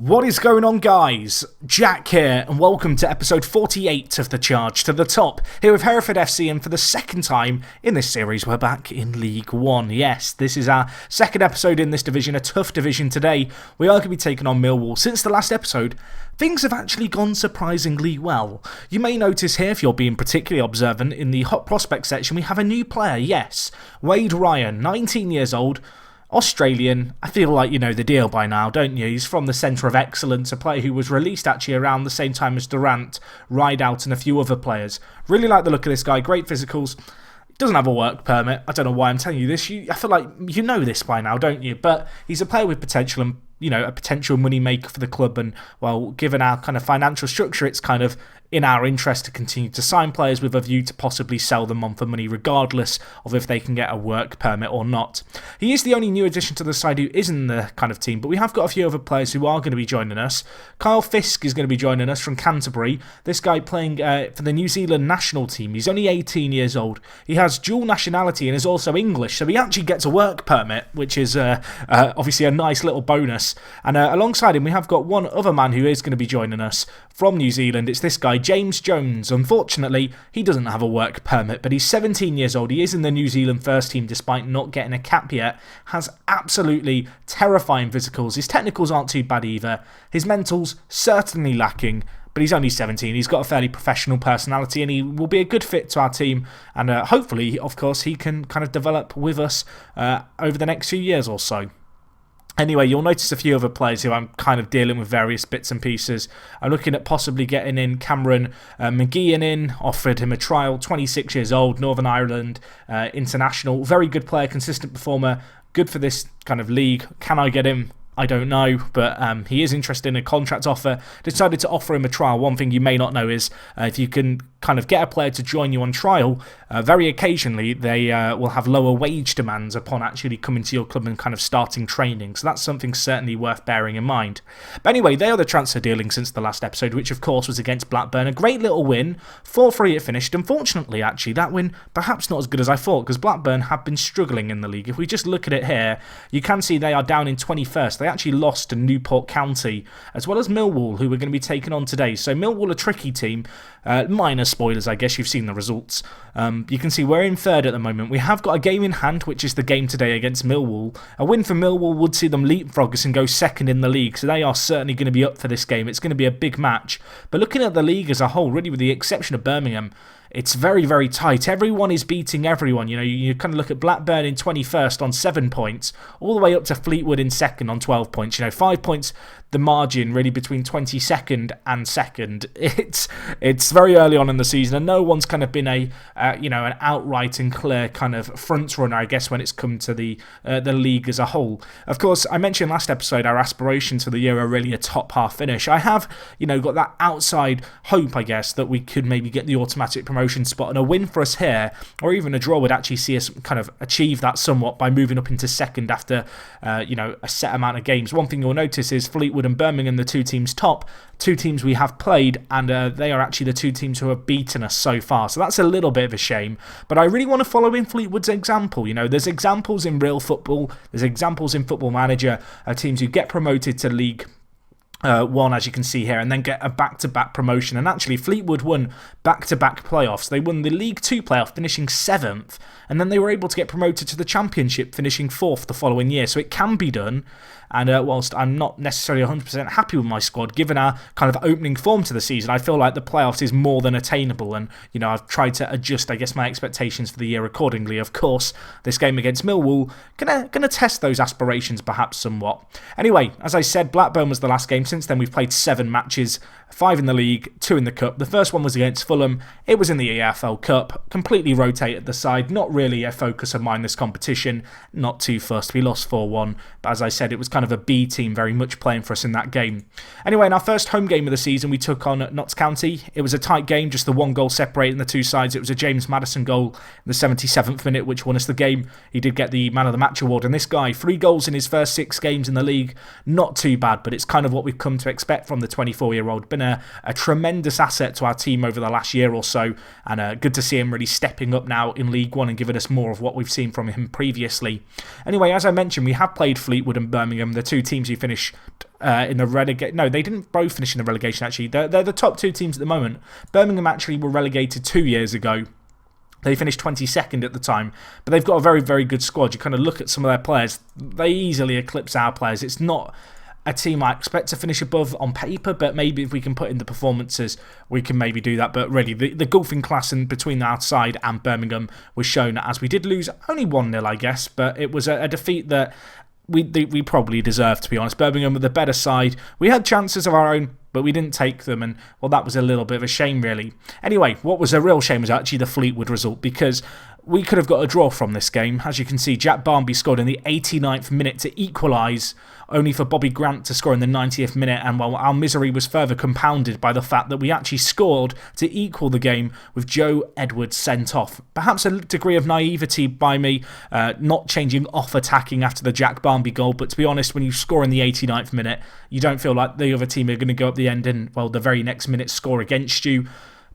What is going on, guys? Jack here, and welcome to episode 48 of The Charge to the Top, here with Hereford FC, and for the second time in this series, we're back in League One. Yes, this is our second episode in this division, a tough division today. We are going to be taking on Millwall. Since the last episode, things have actually gone surprisingly well. You may notice here, if you're being particularly observant, in the hot prospect section, we have a new player, yes. Wade Ryan, 19 years old, Australian. I feel like you know the deal by now, don't you? He's from the Centre of Excellence, a player who was released actually around the same time as Durant, Rideout and a few other players. Really like the look of this guy, great physicals. Doesn't have a work permit. I don't know why I'm telling you this. I feel like you know this by now, don't you? But he's a player with potential and, you know, a potential money maker for the club. And, well, given our kind of financial structure, it's kind of in our interest to continue to sign players with a view to possibly sell them on for money, regardless of if they can get a work permit or not. He is the only new addition to the side who isn't in the kind of team, but we have got a few other players who are going to be joining us. Kyle Fisk is going to be joining us from Canterbury. This guy playing for the New Zealand national team. He's only 18 years old. He has dual nationality and is also English, so he actually gets a work permit, which is obviously a nice little bonus. And alongside him, we have got one other man who is going to be joining us from New Zealand. It's this guy, James Jones. Unfortunately, he doesn't have a work permit, but he's 17 years old. He is in the New Zealand first team despite not getting a cap yet. Has absolutely terrifying physicals. His technicals aren't too bad either. His mentals certainly lacking, but he's only 17. He's got a fairly professional personality and he will be a good fit to our team. And hopefully, of course, he can kind of develop with us over the next few years or so. Anyway, you'll notice a few other players who I'm kind of dealing with various bits and pieces. I'm looking at possibly getting in Cameron McGeehan offered him a trial, 26 years old, Northern Ireland international. Very good player, consistent performer, good for this kind of league. Can I get him? I don't know, but he is interested in a contract offer. Decided to offer him a trial. One thing you may not know is if you can kind of get a player to join you on trial, very occasionally they will have lower wage demands upon actually coming to your club and kind of starting training. So that's something certainly worth bearing in mind. But anyway, they are the transfer dealings since the last episode, which of course was against Blackburn. A great little win, 4-3 it finished. Unfortunately, actually, that win perhaps not as good as I thought because Blackburn have been struggling in the league. If we just look at it here, you can see they are down in 21st. They actually lost to Newport County, as well as Millwall, who we're going to be taking on today. So Millwall, a tricky team. Minor spoilers, I guess you've seen the results. You can see we're in third at the moment. We have got a game in hand, which is the game today against Millwall. A win for Millwall would see them leapfrog us and go second in the league, so they are certainly going to be up for this game. It's going to be a big match. But looking at the league as a whole, really with the exception of Birmingham, it's very, very tight. Everyone is beating everyone. You know, you kind of look at Blackburn in 21st on 7 points, all the way up to Fleetwood in second on 12 points. You know, 5 points the margin really between 22nd and second. It's very early on in the season, and no one's kind of been an outright and clear kind of front runner, I guess, when it's come to the league as a whole. Of course, I mentioned last episode our aspirations for the year are really a top half finish. I have, got that outside hope, I guess, that we could maybe get the automatic promotion spot, and a win for us here, or even a draw, would actually see us kind of achieve that somewhat by moving up into second after, a set amount of games. One thing you'll notice is Fleetwood and Birmingham, the two teams top, two teams we have played, and they are actually the two teams who have beaten us so far. So that's a little bit of a shame. But I really want to follow in Fleetwood's example. There's examples in real football, there's examples in Football Manager of teams who get promoted to League One, as you can see here, and then get a back-to-back promotion. And actually, Fleetwood won back-to-back playoffs. They won the League 2 playoff, finishing 7th, and then they were able to get promoted to the Championship, finishing 4th the following year. So it can be done. And whilst I'm not necessarily 100% happy with my squad, given our kind of opening form to the season, I feel like the playoffs is more than attainable. And, I've tried to adjust, I guess, my expectations for the year accordingly. Of course, this game against Millwall, gonna test those aspirations perhaps somewhat. Anyway, as I said, Blackburn was the last game. Since then, we've played 7 matches, 5 in the league, 2 in the cup. The first one was against Fulham. It was in the EFL Cup. Completely rotated the side. Not really a focus of mine this competition. Not too fussed. We lost 4-1. But as I said, it was kind of a B team very much playing for us in that game. Anyway, in our first home game of the season, we took on Notts County. It was a tight game, just the one goal separating the two sides. It was a James Maddison goal in the 77th minute, which won us the game. He did get the Man of the Match award. And this guy, 3 goals in his first 6 games in the league. Not too bad, but it's kind of what we've come to expect from the 24-year-old. But been a tremendous asset to our team over the last year or so, and good to see him really stepping up now in League One and giving us more of what we've seen from him previously. Anyway, as I mentioned, we have played Fleetwood and Birmingham, the two teams who finished in the relegation. No, they didn't both finish in the relegation, actually. They're the top two teams at the moment. Birmingham actually were relegated 2 years ago. They finished 22nd at the time, but they've got a very, very good squad. You kind of look at some of their players, they easily eclipse our players. It's not a team I expect to finish above on paper, but maybe if we can put in the performances, we can maybe do that. But really, the golfing class in between our side and Birmingham was shown, as we did lose only 1-0, I guess, but it was a defeat that we probably deserved, to be honest. Birmingham were the better side. We had chances of our own, but we didn't take them, and well, that was a little bit of a shame, really. Anyway, what was a real shame was actually the Fleetwood result, because we could have got a draw from this game. As you can see, Jack Barmby scored in the 89th minute to equalise, only for Bobby Grant to score in the 90th minute, and well, our misery was further compounded by the fact that we actually scored to equal the game with Joe Edwards sent off. Perhaps a degree of naivety by me, not changing off attacking after the Jack Barmby goal, but to be honest, when you score in the 89th minute, you don't feel like the other team are going to go up the end and, well, the very next minute score against you.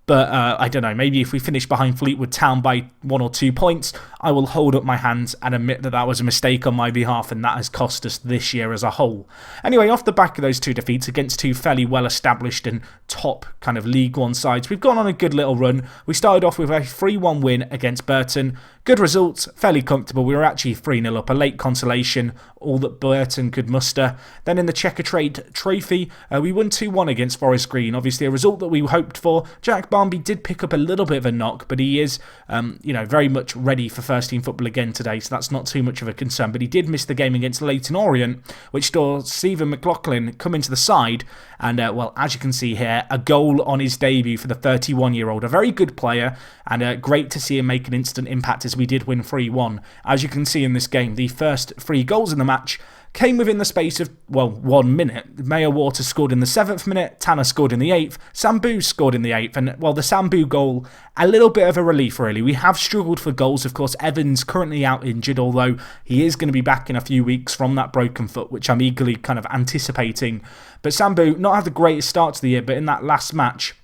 But I don't know, maybe if we finish behind Fleetwood Town by 1 or 2 points, I will hold up my hands and admit that that was a mistake on my behalf, and that has cost us this year as a whole. Anyway, off the back of those two defeats against two fairly well-established and top kind of League One sides, we've gone on a good little run. We started off with a 3-1 win against Burton. Good results, fairly comfortable. We were actually 3-0 up, a late consolation, all that Burton could muster. Then in the Checkatrade Trophy, we won 2-1 against Forest Green. Obviously a result that we hoped for. Jack Barmby did pick up a little bit of a knock, but he is very much ready for first team football again today, so that's not too much of a concern. But he did miss the game against Leyton Orient, which saw Stephen McLaughlin come into the side, and well, as you can see here, a goal on his debut for the 31-year-old. A very good player, and great to see him make an instant impact as we did win 3-1. As you can see in this game, the first 3 goals in the match came within the space of, well, 1 minute. Mayor Waters scored in the 7th minute, Tanner scored in the 8th, Sambu scored in the 8th, and, well, the Sambu goal, a little bit of a relief, really. We have struggled for goals. Of course, Evans currently out injured, although he is going to be back in a few weeks from that broken foot, which I'm eagerly kind of anticipating. But Sambu, not had the greatest start to the year, but in that last match,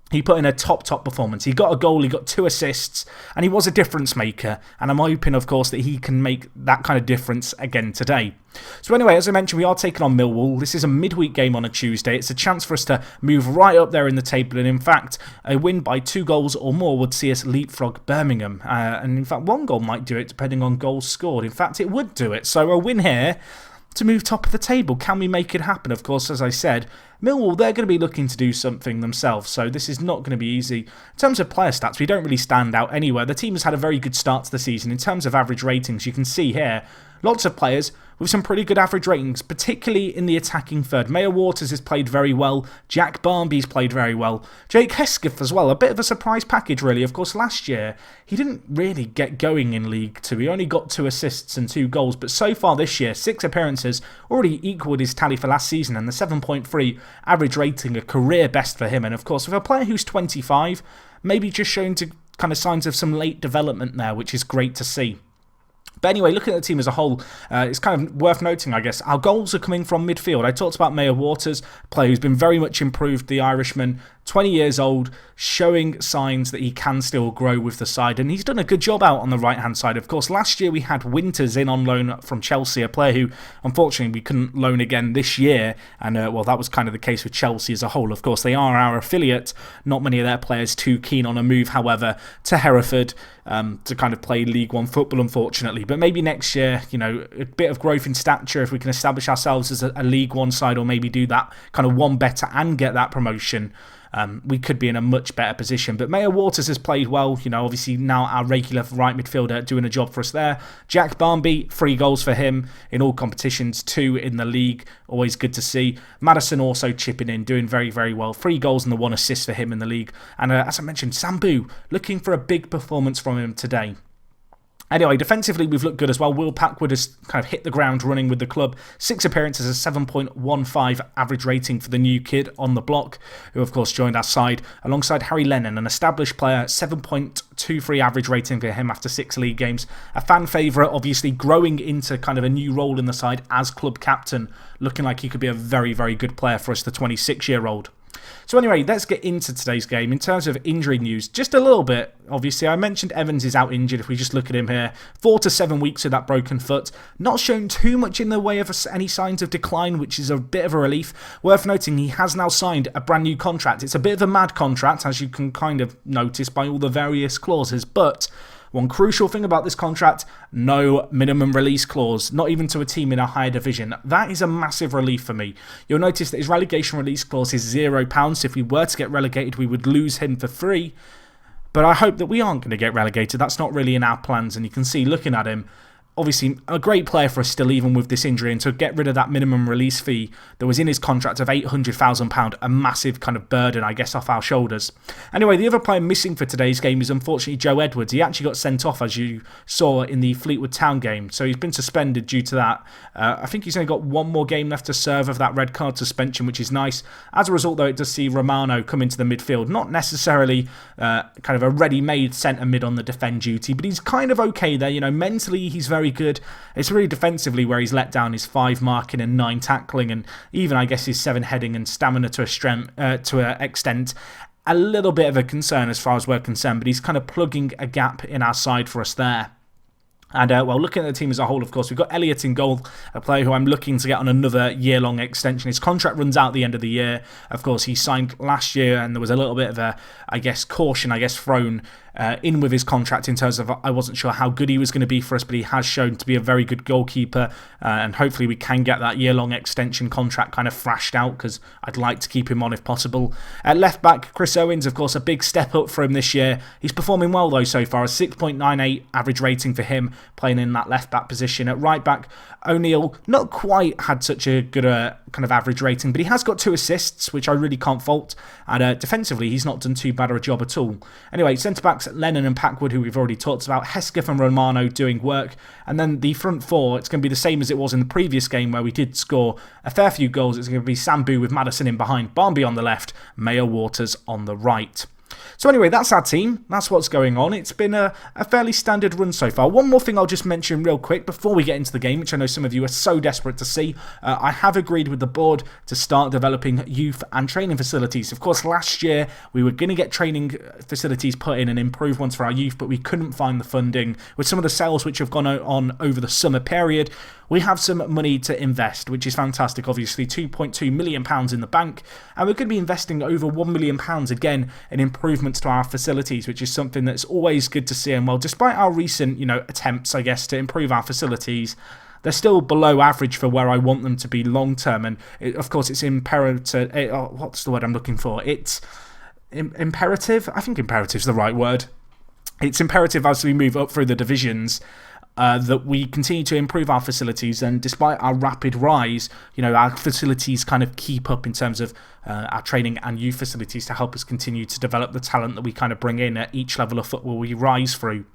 he put in a top performance. He got a goal, he got 2 assists, and he was a difference maker. And I'm hoping, of course, that he can make that kind of difference again today. So anyway, as I mentioned, we are taking on Millwall. This is a midweek game on a Tuesday. It's a chance for us to move right up there in the table. And in fact, a win by 2 goals or more would see us leapfrog Birmingham. And in fact, 1 goal might do it, depending on goals scored. In fact, it would do it. So a win here to move top of the table. Can we make it happen? Of course, as I said, Millwall, they're going to be looking to do something themselves, so this is not going to be easy. In terms of player stats, we don't really stand out anywhere. The team has had a very good start to the season. In terms of average ratings, you can see here, lots of players with some pretty good average ratings, particularly in the attacking third. Mayor Waters has played very well. Jack Barmby's played very well. Jake Hesketh as well, a bit of a surprise package, really. Of course, last year, he didn't really get going in League 2. He only got 2 assists and 2 goals, but so far this year, 6 appearances, already equalled his tally for last season, and the 7.3 average rating, a career best for him. And of course, with a player who's 25, maybe just showing to kind of signs of some late development there, which is great to see. But anyway, looking at the team as a whole, it's kind of worth noting, I guess, our goals are coming from midfield. I talked about Mayor Waters, a player who's been very much improved, the Irishman, 20 years old, showing signs that he can still grow with the side, and he's done a good job out on the right-hand side. Of course, last year we had Winters in on loan from Chelsea, a player who, unfortunately, we couldn't loan again this year, and, well, that was kind of the case with Chelsea as a whole. Of course, they are our affiliate. Not many of their players too keen on a move, however, to Hereford to kind of play League One football, unfortunately. But maybe next year, you know, a bit of growth in stature, if we can establish ourselves as a League One side, or maybe do that kind of one better and get that promotion, we could be in a much better position. But Mayor Waters has played well, you know, obviously now our regular right midfielder doing a job for us there. Jack Barmby, 3 goals for him in all competitions, 2 in the league, always good to see. Madison also chipping in, doing very, very well. 3 goals and the 1 assist for him in the league. And as I mentioned, Sambu, looking for a big performance from him today. Anyway, defensively, we've looked good as well. Will Packwood has kind of hit the ground running with the club. 6 appearances, a 7.15 average rating for the new kid on the block, who of course joined our side, alongside Harry Lennon, an established player, 7.23 average rating for him after 6 league games. A fan favourite, obviously growing into kind of a new role in the side as club captain, looking like he could be a very, very good player for us, the 26-year-old. So anyway, let's get into today's game. In terms of injury news, just a little bit. Obviously, I mentioned Evans is out injured. If we just look at him here, 4 to 7 weeks with that broken foot. Not shown too much in the way of any signs of decline, which is a bit of a relief. Worth noting, he has now signed a brand new contract. It's a bit of a mad contract, as you can kind of notice by all the various clauses, but one crucial thing about this contract, no minimum release clause, not even to a team in a higher division. That is a massive relief for me. You'll notice that his relegation release clause is £0. So if we were to get relegated, we would lose him for free. But I hope that we aren't going to get relegated. That's not really in our plans. And you can see, looking at him, obviously a great player for us still, even with this injury, and to get rid of that minimum release fee that was in his contract of £800,000, a massive kind of burden, I guess, off our shoulders. Anyway, the other player missing for today's game is unfortunately Joe Edwards. He actually got sent off, as you saw in the Fleetwood Town game, so he's been suspended due to that. I think he's only got one more game left to serve of that red card suspension, which is nice. As a result, though, it does see Romano come into the midfield. Not necessarily kind of a ready-made centre mid on the defend duty, but he's kind of okay there. You know, mentally he's very good. It's really defensively where he's let down his 5 marking and 9 tackling, and even I guess his 7 heading and stamina to an extent. A little bit of a concern as far as we're concerned, but he's kind of plugging a gap in our side for us there. And, well, looking at the team as a whole, of course, we've got Elliott in goal, a player who I'm looking to get on another year-long extension. His contract runs out at the end of the year. Of course, he signed last year, and there was a little bit of a, caution, thrown in with his contract in terms of I wasn't sure how good he was going to be for us, but he has shown to be a very good goalkeeper, and hopefully we can get that year-long extension contract kind of thrashed out, because I'd like to keep him on if possible. At left-back, Chris Owens, of course, a big step up for him this year. He's performing well, though, so far. A 6.98 average rating for him, playing in that left-back position. At right-back, O'Neill, not quite had such a good kind of average rating, but he has got 2 assists, which I really can't fault, and defensively, he's not done too bad a job at all. Anyway, centre-backs, Lennon and Packwood, who we've already talked about, Hesketh and Romano doing work, and then the front 4, it's going to be the same as it was in the previous game where we did score a fair few goals. It's going to be Sambu with Madison in behind, Barnby on the left, Mayo Waters on the right. So anyway, that's our team. That's what's going on. It's been a fairly standard run so far. One more thing I'll just mention real quick before we get into the game, which I know some of you are so desperate to see. I have agreed with the board to start developing youth and training facilities. Of course, last year we were going to get training facilities put in and improve ones for our youth, but we couldn't find the funding. With some of the sales which have gone on over the summer period, we have some money to invest, which is fantastic, obviously. £2.2 million in the bank, and we're going to be investing over £1 million again in improvements to our facilities, which is something that's always good to see. And well, despite our recent, attempts, I guess, to improve our facilities, they're still below average for where I want them to be long term. And of course, it's imperative. What's the word I'm looking for? It's imperative. I think imperative is the right word. It's imperative as we move up through the divisions that we continue to improve our facilities, and despite our rapid rise, our facilities kind of keep up in terms of our training and youth facilities to help us continue to develop the talent that we kind of bring in at each level of football we rise through.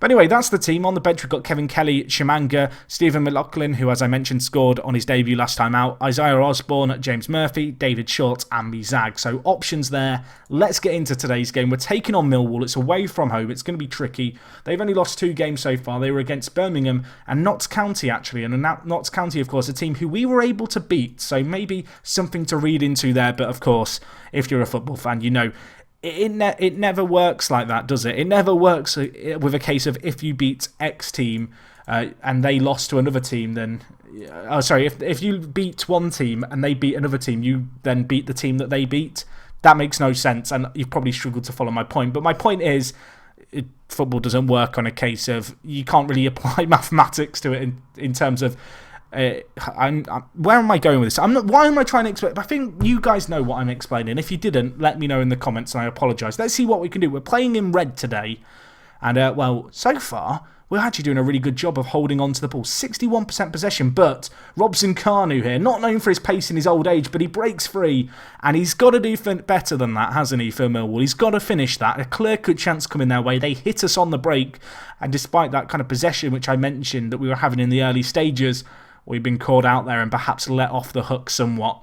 But anyway, that's the team. On the bench, we've got Kevin Kelly, Shimanga, Stephen McLaughlin, who, as I mentioned, scored on his debut last time out, Isaiah Osborne, James Murphy, David Short, and Mizag. So options there. Let's get into today's game. We're taking on Millwall. It's away from home. It's going to be tricky. They've only lost 2 games so far. They were against Birmingham and Notts County, actually. And Notts County, of course, a team who we were able to beat. So maybe something to read into there. But of course, if you're a football fan, it never works like that, does it? It never works with a case of if you beat X team and they lost to another team, then... if you beat one team and they beat another team, you then beat the team that they beat. That makes no sense, and you've probably struggled to follow my point. But my point is, football doesn't work on a case of... You can't really apply mathematics to it in terms of... where am I going with this? Why am I trying to explain? I think you guys know what I'm explaining. If you didn't, let me know in the comments, and I apologise. Let's see what we can do. We're playing in red today, and well, so far we're actually doing a really good job of holding on to the ball. 61% possession, but Robson Kanu here, not known for his pace in his old age, but he breaks free, and he's got to do better than that, hasn't he, for Millwall? He's got to finish that. A clear-cut chance coming their way. They hit us on the break, and despite that kind of possession, which I mentioned that we were having in the early stages, we've been called out there and perhaps let off the hook somewhat.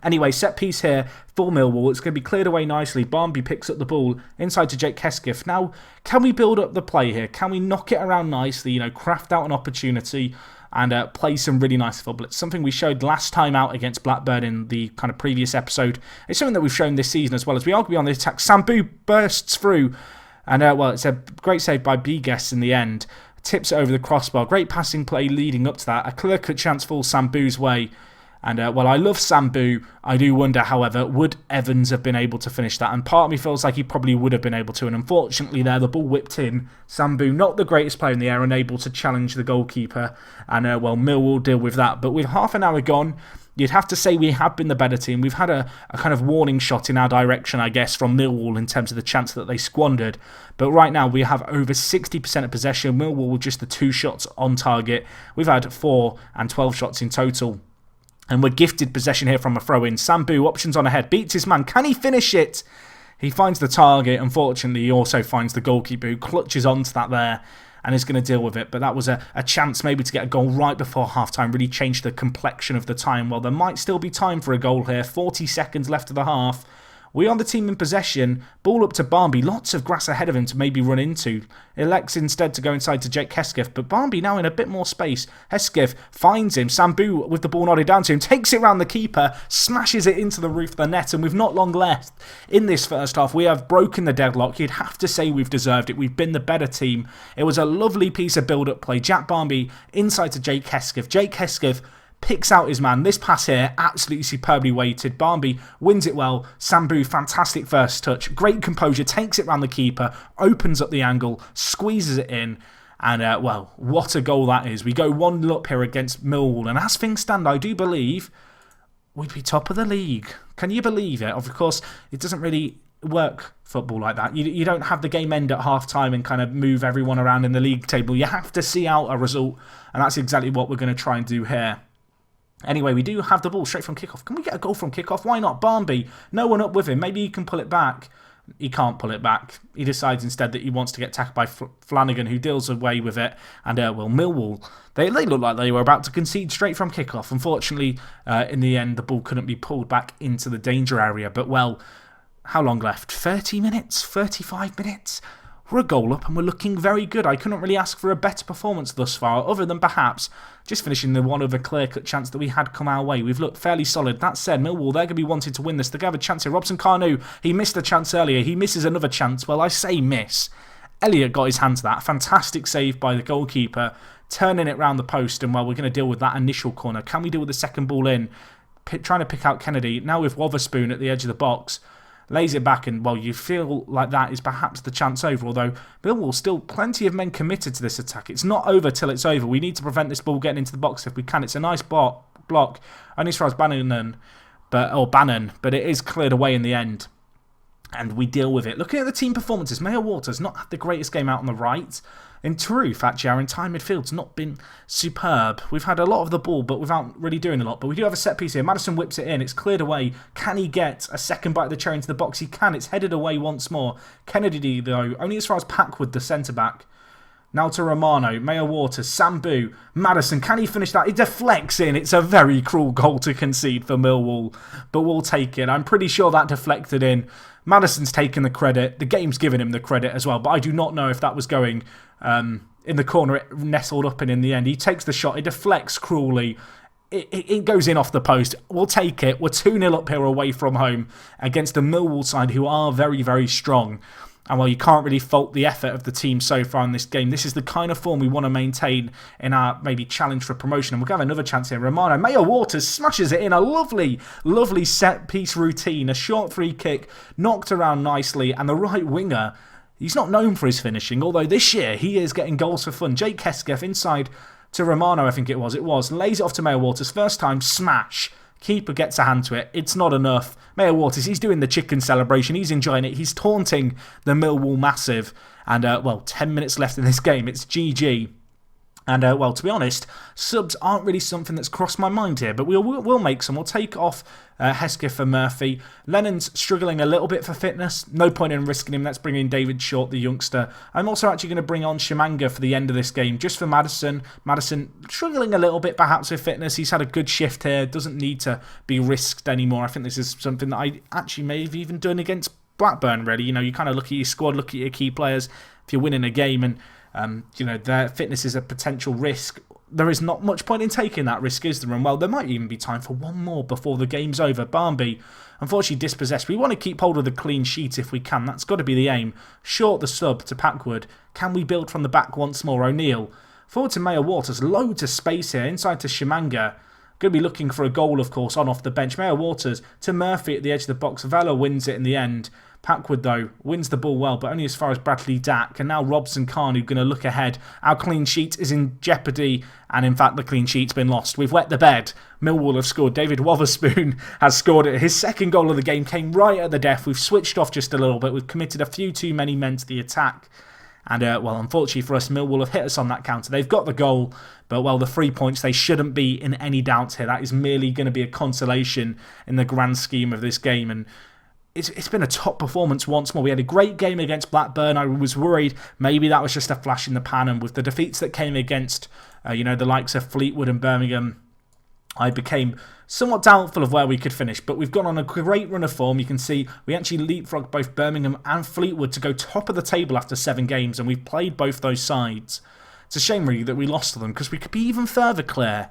Anyway, set piece here for Millwall. It's going to be cleared away nicely. Barnby picks up the ball inside to Jake Hesketh. Now, can we build up the play here? Can we knock it around nicely, craft out an opportunity? and play some really nice football. It's something we showed last time out against Blackburn in the kind of previous episode. It's something that we've shown this season as well, as we are going to be on the attack. Sambu bursts through, and it's a great save by Bigas in the end. Tips it over the crossbar. Great passing play leading up to that. A clear-cut chance falls Sambu's way. And, I love Sambu. I do wonder, however, would Evans have been able to finish that? And part of me feels like he probably would have been able to. And unfortunately there, the ball whipped in. Sambu, not the greatest player in the air, unable to challenge the goalkeeper. And, Millwall will deal with that. But with half an hour gone, you'd have to say we have been the better team. We've had a kind of warning shot in our direction, I guess, from Millwall in terms of the chance that they squandered. But right now, we have over 60% of possession. Millwall with just the 2 shots on target. We've had 4 and 12 shots in total. And we're gifted possession here from a throw-in. Sambu, options on ahead, beats his man. Can he finish it? He finds the target. Unfortunately, he also finds the goalkeeper who clutches onto that there and is going to deal with it. But that was a chance maybe to get a goal right before half-time. Really changed the complexion of the time. Well, there might still be time for a goal here. 40 seconds left of the half. We are the team in possession. Ball up to Barmby. Lots of grass ahead of him to maybe run into. Elects instead to go inside to Jake Hesketh. But Barmby now in a bit more space. Hesketh finds him. Sambu with the ball nodded down to him. Takes it round the keeper. Smashes it into the roof of the net. And we've not long left in this first half. We have broken the deadlock. You'd have to say we've deserved it. We've been the better team. It was a lovely piece of build-up play. Jack Barmby inside to Jake Hesketh. Jake Hesketh picks out his man. This pass here, absolutely superbly weighted. Barmby wins it well. Sambu, fantastic first touch. Great composure, takes it round the keeper, opens up the angle, squeezes it in. And, what a goal that is. We go 1-0 up here against Millwall. And as things stand, I do believe we'd be top of the league. Can you believe it? Of course, it doesn't really work football like that. You don't have the game end at half-time and kind of move everyone around in the league table. You have to see out a result. And that's exactly what we're going to try and do here. Anyway, we do have the ball straight from kickoff. Can we get a goal from kickoff? Why not? Barmby, no one up with him. Maybe he can pull it back. He can't pull it back. He decides instead that he wants to get tackled by Flanagan, who deals away with it. And, Millwall, they look like they were about to concede straight from kickoff. Unfortunately, in the end, the ball couldn't be pulled back into the danger area. But, how long left? 30 minutes? 35 minutes? We're a goal up and we're looking very good. I couldn't really ask for a better performance thus far, other than perhaps just finishing the one of a clear-cut chance that we had come our way. We've looked fairly solid. That said, Millwall, they're going to be wanting to win this. They're going to have a chance here. Robson Carnu, he missed a chance earlier. He misses another chance. Well, I say miss. Elliott got his hand to that. Fantastic save by the goalkeeper, turning it round the post. And, we're going to deal with that initial corner. Can we deal with the second ball in? Trying to pick out Kennedy. Now with Wotherspoon at the edge of the box. Lays it back and, you feel like that is perhaps the chance over, although Millwall still plenty of men committed to this attack. It's not over till it's over. We need to prevent this ball getting into the box if we can. It's a nice block, only as far as Bannon, but it is cleared away in the end. And we deal with it. Looking at the team performances, Mayor Waters not had the greatest game out on the right. In truth, actually, our entire midfield's not been superb. We've had a lot of the ball, but without really doing a lot. But we do have a set piece here. Maddison whips it in. It's cleared away. Can he get a second bite of the cherry into the box? He can. It's headed away once more. Kennedy, though, only as far as Packwood, the centre-back. Now to Romano, Mayor Waters, Sambu, Maddison. Can he finish that? It deflects in. It's a very cruel goal to concede for Millwall, but we'll take it. I'm pretty sure that deflected in. Maddison's taken the credit. The game's given him the credit as well, but I do not know if that was going in the corner it nestled up in the end. He takes the shot. It deflects cruelly. It goes in off the post. We'll take it. We're 2-0 up here away from home against the Millwall side, who are very, very strong. And you can't really fault the effort of the team so far in this game. This is the kind of form we want to maintain in our maybe challenge for promotion. And we'll have another chance here. Romano, Mayor Waters smashes it in. A lovely, lovely set-piece routine. A short free kick, knocked around nicely. And the right winger, he's not known for his finishing. Although this year, he is getting goals for fun. Jake Hesketh inside to Romano, I think it was. Lays it off to Mayor Waters. First time, smash. Keeper gets a hand to it. It's not enough. Mayor Waters, he's doing the chicken celebration. He's enjoying it. He's taunting the Millwall massive. And, 10 minutes left in this game. It's GG. And, to be honest, subs aren't really something that's crossed my mind here. But we'll make some. We'll take off Hesketh for Murphy. Lennon's struggling a little bit for fitness. No point in risking him. Let's bring in David Short, the youngster. I'm also actually going to bring on Shimanga for the end of this game, just for Maddison. Maddison struggling a little bit perhaps with fitness. He's had a good shift here. Doesn't need to be risked anymore. I think this is something that I actually may have even done against Blackburn, really. You kind of look at your squad, look at your key players. If you're winning a game and their fitness is a potential risk, there is not much point in taking that risk, is there? And well, there might even be time for one more before the game's over. Barnby, unfortunately dispossessed. We want to keep hold of the clean sheet if we can. That's got to be the aim. Short the sub to Packwood. Can we build from the back once more? O'Neill. Forward to Mayor Waters. Loads of space here. Inside to Shimanga. Going to be looking for a goal, of course, on off the bench. Mayor Waters to Murphy at the edge of the box. Vela wins it in the end. Packwood, though, wins the ball well, but only as far as Bradley Dack. And now Robson Khan, who's going to look ahead. Our clean sheet is in jeopardy, and in fact, the clean sheet's been lost. We've wet the bed. Millwall have scored. David Wotherspoon has scored it. His second goal of the game came right at the death. We've switched off just a little bit. We've committed a few too many men to the attack. And, well, unfortunately for us, Millwall have hit us on that counter. They've got the goal, but, well, the 3 points, they shouldn't be in any doubt here. That is merely going to be a consolation in the grand scheme of this game. And it's been a top performance once more. We had a great game against Blackburn. I was worried maybe that was just a flash in the pan. And with the defeats that came against, the likes of Fleetwood and Birmingham, I became somewhat doubtful of where we could finish, but we've gone on a great run of form. You can see we actually leapfrogged both Birmingham and Fleetwood to go top of the table after 7 games, and we've played both those sides. It's a shame, really, that we lost to them, because we could be even further clear.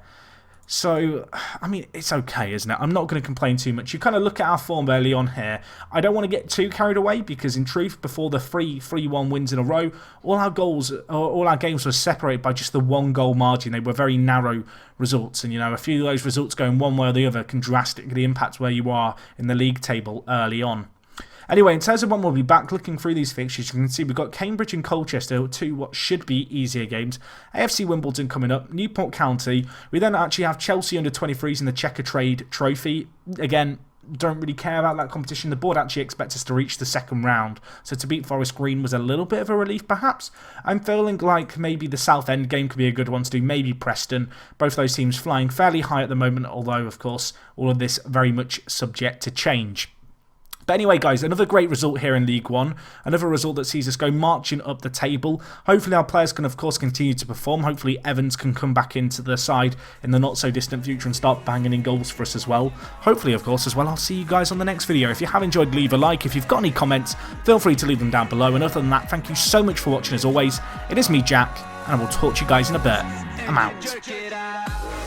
So, I mean, it's okay, isn't it? I'm not going to complain too much. You kind of look at our form early on here. I don't want to get too carried away because, in truth, before the 3-1 wins in a row, all our games were separated by just the 1-goal margin. They were very narrow results. And, a few of those results going one way or the other can drastically impact where you are in the league table early on. Anyway, in terms of when we'll be back looking through these fixtures, you can see we've got Cambridge and Colchester, 2 what should be easier games. AFC Wimbledon coming up, Newport County. We then actually have Chelsea under-23s in the Checker Trade Trophy. Again, don't really care about that competition. The board actually expects us to reach the second round. So to beat Forest Green was a little bit of a relief, perhaps. I'm feeling like maybe the Southend game could be a good one to do. Maybe Preston. Both those teams flying fairly high at the moment, although, of course, all of this very much subject to change. But anyway, guys, another great result here in League One. Another result that sees us go marching up the table. Hopefully our players can, of course, continue to perform. Hopefully Evans can come back into the side in the not-so-distant future and start banging in goals for us as well. Hopefully, of course, as well, I'll see you guys on the next video. If you have enjoyed, leave a like. If you've got any comments, feel free to leave them down below. And other than that, thank you so much for watching as always. It is me, Jack, and I will talk to you guys in a bit. I'm out.